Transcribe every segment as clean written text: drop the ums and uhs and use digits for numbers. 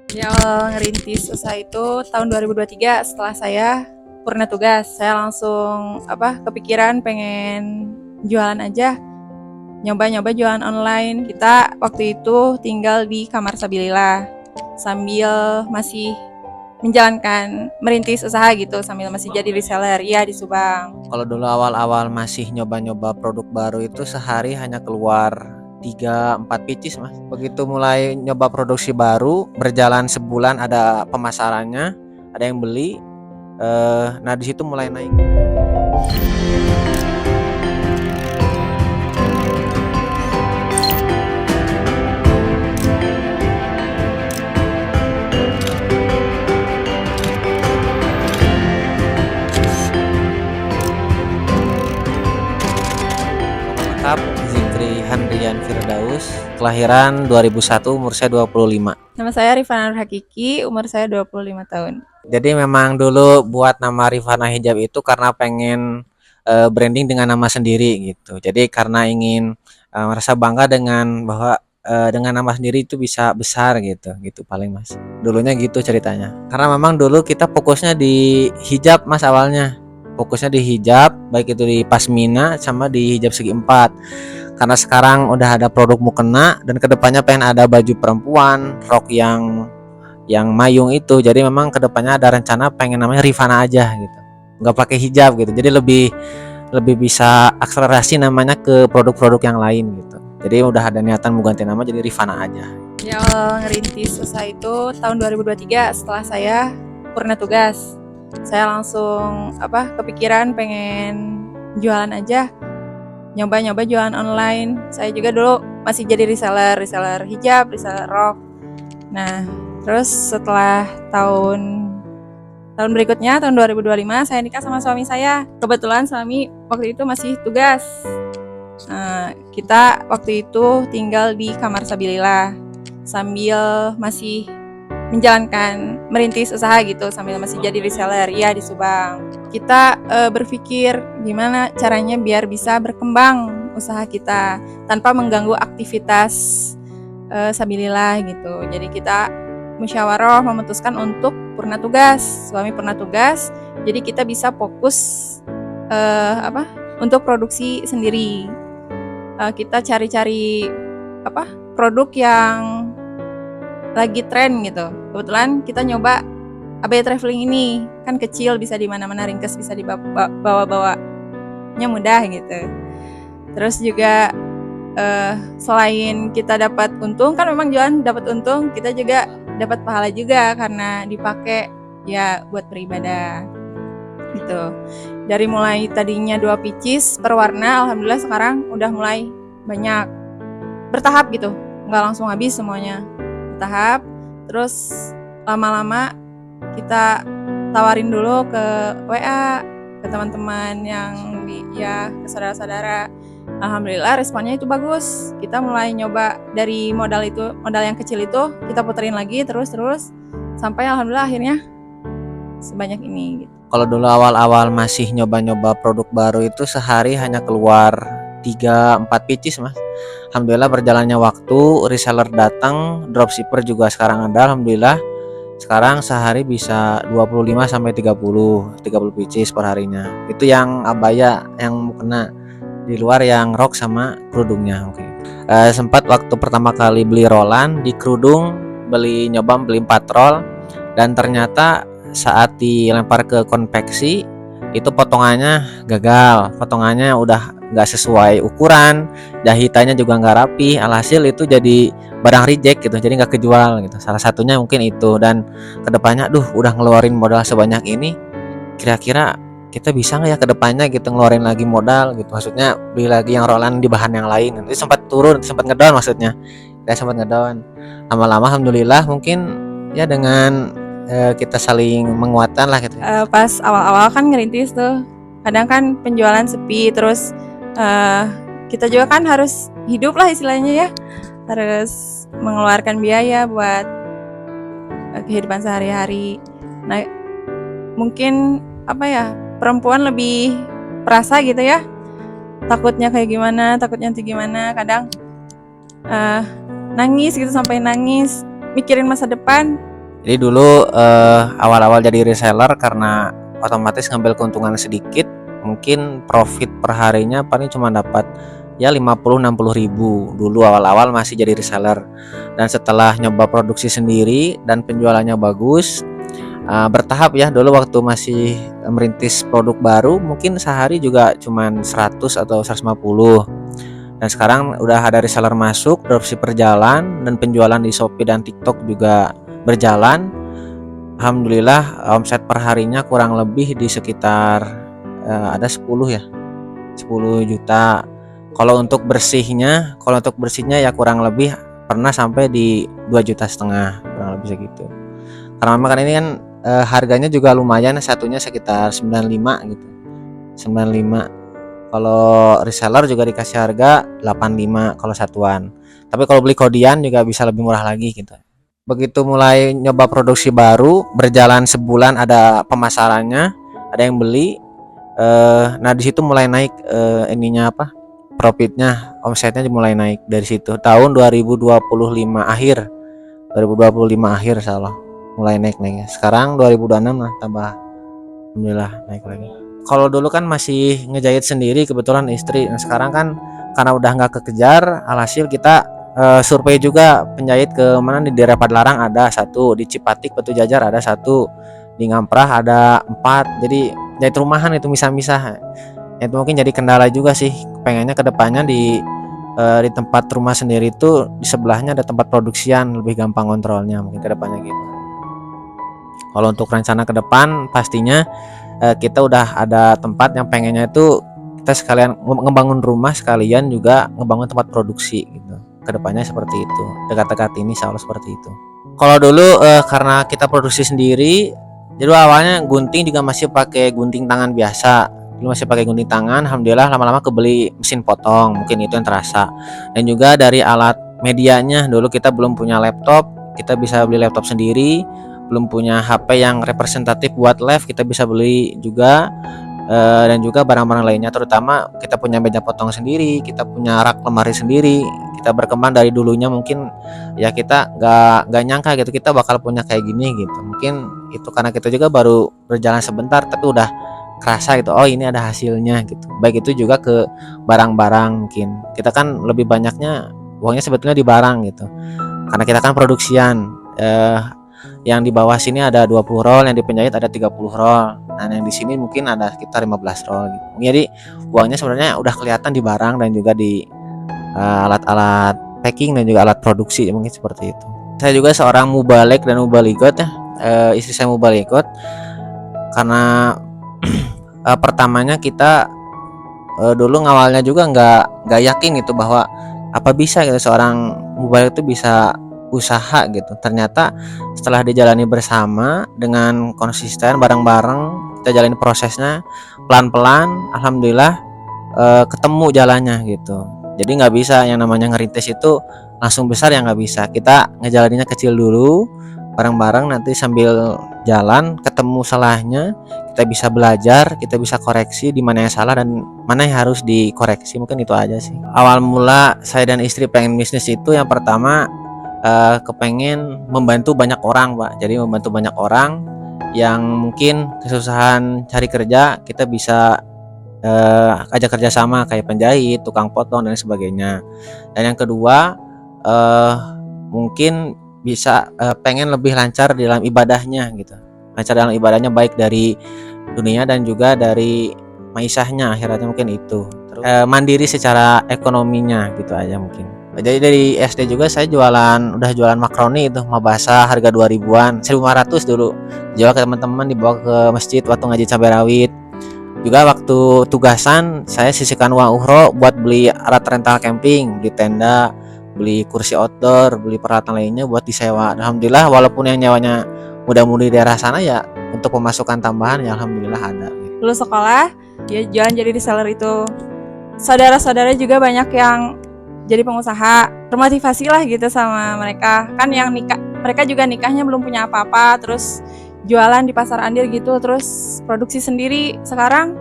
Di awal ngerintis usaha itu tahun 2023 setelah saya purna tugas. Saya langsung kepikiran pengen jualan aja, nyoba-nyoba jualan online. Kita waktu itu tinggal di Kamar Sabilillah sambil masih menjalankan merintis usaha gitu, sambil masih jadi reseller ya di Subang. Kalau dulu awal-awal masih nyoba-nyoba produk baru itu sehari hanya keluar 3-4 pieces mas. Begitu mulai nyoba produksi baru, berjalan sebulan ada pemasarannya, ada yang beli. Nah di situ mulai naik. Lengkap Zikri Handrian Firdaus, kelahiran 2001, umur saya 25. Nama saya Rifana Nur Hakiki, umur saya 25 tahun. Jadi memang dulu buat nama Rifana Hijab itu karena pengen branding dengan nama sendiri gitu. Jadi karena ingin merasa bangga dengan bahwa dengan nama sendiri itu bisa besar gitu, gitu paling mas. Dulunya gitu ceritanya. Karena memang dulu kita fokusnya di hijab mas awalnya. Fokusnya di hijab, baik itu di pasmina sama di hijab segi empat. Karena sekarang udah ada produk mukena dan kedepannya pengen ada baju perempuan, rok yang mayung itu. Jadi memang kedepannya ada rencana pengen namanya Rifana aja gitu, nggak pakai hijab gitu. Jadi lebih lebih bisa akselerasi namanya ke produk-produk yang lain gitu. Jadi udah ada niatan mau ganti nama jadi Rifana aja. Di awal ngerintis usaha itu tahun 2023 setelah saya purna tugas. Saya langsung kepikiran pengen jualan aja, nyoba-nyoba jualan online. Saya juga dulu masih jadi reseller hijab, reseller rok. Nah, terus setelah tahun berikutnya, tahun 2025, saya nikah sama suami saya. Kebetulan suami waktu itu masih tugas. Kita waktu itu tinggal di Kamar Sabilillah sambil masih menjalankan merintis usaha gitu, sambil masih jadi reseller ya di Subang. Kita berpikir gimana caranya biar bisa berkembang usaha kita tanpa mengganggu aktivitas Sabilillah gitu. Jadi kita musyawarah memutuskan untuk purna tugas, suami purna tugas, jadi kita bisa fokus untuk produksi sendiri. Kita cari-cari produk yang lagi tren gitu. Kebetulan kita nyoba abaya traveling ini, kan kecil, bisa di mana-mana, ringkes, bisa dibawa-bawanya mudah gitu. Terus juga selain kita dapat untung, kan memang jualan dapat untung, kita juga dapat pahala juga karena dipakai ya buat beribadah gitu. Dari mulai tadinya 2 pieces per warna, alhamdulillah sekarang udah mulai banyak, bertahap gitu, nggak langsung habis semuanya, bertahap. Terus lama-lama kita tawarin dulu ke WA, ke teman-teman yang ke saudara-saudara. Alhamdulillah responnya itu bagus. Kita mulai nyoba dari modal yang kecil itu, kita puterin lagi terus sampai alhamdulillah akhirnya sebanyak ini gitu. Kalau dulu awal-awal masih nyoba-nyoba produk baru itu sehari hanya keluar 3-4 pieces mas. Alhamdulillah berjalannya waktu, reseller datang, dropshipper juga sekarang ada, alhamdulillah. Sekarang sehari bisa 25-30 pieces per harinya. Itu yang abaya, yang mukena. Di luar yang rok sama kerudungnya. Oke. Sempat waktu pertama kali beli rolan di kerudung, beli 4 roll, dan ternyata saat dilempar ke konveksi itu potongannya gagal, potongannya udah nggak sesuai ukuran, jahitannya juga nggak rapi, alhasil itu jadi barang reject gitu, jadi nggak kejual gitu. Salah satunya mungkin itu. Dan kedepannya udah ngeluarin modal sebanyak ini, kira-kira kita bisa nggak ya kedepannya gitu ngeluarin lagi modal gitu, maksudnya beli lagi yang rolan di bahan yang lain. Nanti sempat turun, sempat ngedown, maksudnya kita sempat ngedown. Lama-lama alhamdulillah mungkin ya dengan kita saling menguatkan lah gitu. Pas awal-awal kan ngerintis tuh, kadang kan penjualan sepi, terus kita juga kan harus hidup lah istilahnya ya, harus mengeluarkan biaya buat kehidupan sehari-hari. Nah, mungkin perempuan lebih perasa gitu ya, takutnya kayak gimana, takutnya nanti gimana, kadang nangis gitu, sampai nangis mikirin masa depan. Jadi dulu awal-awal jadi reseller karena otomatis ngambil keuntungan sedikit, mungkin profit per harinya paling cuma dapat ya 50-60 ribu dulu awal-awal masih jadi reseller. Dan setelah nyoba produksi sendiri dan penjualannya bagus, bertahap ya, dulu waktu masih merintis produk baru mungkin sehari juga cuman 100 atau 150. Dan sekarang udah ada reseller masuk, dropshipper jalan, dan penjualan di Shopee dan TikTok juga berjalan. Alhamdulillah omset per harinya kurang lebih di sekitar ada 10 ya, 10 juta. Kalau untuk bersihnya ya kurang lebih pernah sampai di 2,5 juta, kurang lebih segitu. Karena memang kan ini kan harganya juga lumayan, satunya sekitar 95 gitu. 95. Kalau reseller juga dikasih harga 85 kalau satuan. Tapi kalau beli kodian juga bisa lebih murah lagi gitu. Begitu mulai nyoba produksi baru, berjalan sebulan ada pemasarannya, ada yang beli. Nah di situ mulai naik profitnya, omsetnya mulai naik dari situ. Tahun 2025 akhir, insyaallah mulai naik. Sekarang 2026 lah tambah, alhamdulillah naik lagi. Kalau dulu kan masih ngejahit sendiri kebetulan istri. Nah, sekarang kan karena udah nggak kekejar, alhasil kita survei juga penjahit ke mana, di daerah Padalarang ada satu, di Cipatik Batu Jajar ada satu, di Ngamprah ada 4. Jadi jahit rumahan itu misah-misah. Itu mungkin jadi kendala juga sih. Pengennya kedepannya di tempat rumah sendiri itu di sebelahnya ada tempat produksian, lebih gampang kontrolnya mungkin kedepannya gitu. Kalau untuk rencana ke depan pastinya kita udah ada tempat yang pengennya itu kita sekalian ngebangun rumah, sekalian juga ngebangun tempat produksi gitu. Kedepannya seperti itu. Dekat-dekat ini insyaallah seperti itu. Kalau dulu karena kita produksi sendiri, jadi awalnya gunting juga masih pakai gunting tangan biasa. Dulu masih pakai gunting tangan, alhamdulillah lama-lama kebeli mesin potong, mungkin itu yang terasa. Dan juga dari alat medianya, dulu kita belum punya laptop, kita bisa beli laptop sendiri. Belum punya HP yang representatif buat live, kita bisa beli juga. Dan juga barang-barang lainnya, terutama kita punya meja potong sendiri, kita punya rak lemari sendiri. Kita berkembang dari dulunya mungkin ya kita nggak nyangka gitu kita bakal punya kayak gini gitu. Mungkin itu karena kita juga baru berjalan sebentar tapi udah kerasa gitu, oh ini ada hasilnya gitu. Baik itu juga ke barang-barang, mungkin kita kan lebih banyaknya uangnya sebetulnya di barang gitu, karena kita kan produksian. Yang di bawah sini ada 20 roll, yang di penjahit ada 30 roll. Nah, yang di sini mungkin ada sekitar 15 roll gitu. Jadi uangnya sebenarnya udah kelihatan di barang dan juga di alat-alat packing dan juga alat produksi, mungkin seperti itu. Saya juga seorang mubalik dan mubaligot ya. Istri saya mubaligot karena pertamanya kita dulu ngawalnya juga nggak yakin gitu bahwa apa bisa gitu seorang mubalik itu bisa usaha gitu. Ternyata setelah dijalani bersama dengan konsisten bareng-bareng, kita jalani prosesnya pelan-pelan, alhamdulillah ketemu jalannya gitu. Jadi nggak bisa yang namanya ngerintis itu langsung besar, ya nggak bisa. Kita ngejalaninnya kecil dulu bareng-bareng, nanti sambil jalan ketemu salahnya, kita bisa belajar, kita bisa koreksi di mana yang salah dan mana yang harus dikoreksi. Mungkin itu aja sih. Awal mula saya dan istri pengen bisnis itu yang pertama kepengen membantu banyak orang, Pak. Jadi membantu banyak orang yang mungkin kesusahan cari kerja, kita bisa ajak kerja sama kayak penjahit, tukang potong dan sebagainya. Dan yang kedua mungkin bisa pengen lebih lancar dalam ibadahnya gitu. Lancar dalam ibadahnya baik dari dunia dan juga dari maisahnya, akhiratnya, mungkin itu. Terus mandiri secara ekonominya gitu aja mungkin. Jadi dari SD juga saya udah jualan makaroni itu, mah basah harga 2000-an, 1500 dulu. Jual ke teman-teman, dibawa ke masjid waktu ngaji cabai rawit. Juga waktu tugasan saya sisihkan uang uhro buat beli alat rental camping, beli tenda, beli kursi outdoor, beli peralatan lainnya buat disewa. Alhamdulillah walaupun yang nyawanya mudah-mudi daerah sana ya untuk pemasukan tambahan ya alhamdulillah ada. Lulus sekolah, dia jualan jadi reseller itu. Saudara-saudara juga banyak yang jadi pengusaha, termotivasi lah gitu sama mereka. Kan yang nikah, mereka juga nikahnya belum punya apa-apa, terus jualan di pasar Andir gitu, terus produksi sendiri. Sekarang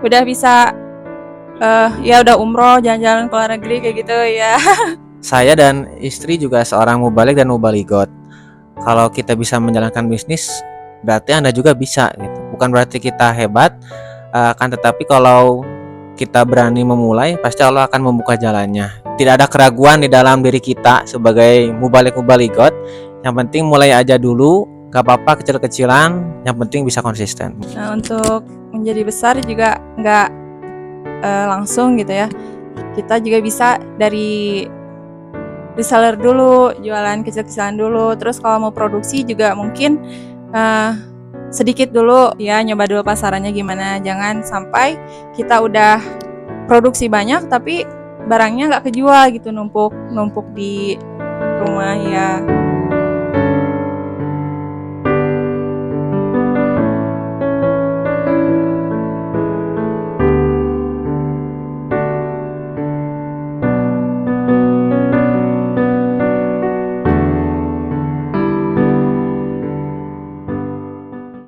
udah bisa ya udah umroh, jalan-jalan ke luar negeri kayak gitu ya. Saya dan istri juga seorang mubalik dan mubaligot. Kalau kita bisa menjalankan bisnis, berarti Anda juga bisa gitu. Bukan berarti kita hebat, kan tetapi kalau kita berani memulai, pasti Allah akan membuka jalannya. Tidak ada keraguan di dalam diri kita sebagai mubalik-mubaligot. Yang penting mulai aja dulu, gak apa-apa kecil-kecilan, yang penting bisa konsisten. Nah, untuk menjadi besar juga nggak langsung gitu ya. Kita juga bisa dari reseller dulu, jualan kecil-kecilan dulu. Terus kalau mau produksi juga mungkin sedikit dulu ya, nyoba dulu pasarannya gimana. Jangan sampai kita udah produksi banyak tapi barangnya nggak kejual gitu, numpuk di rumah ya.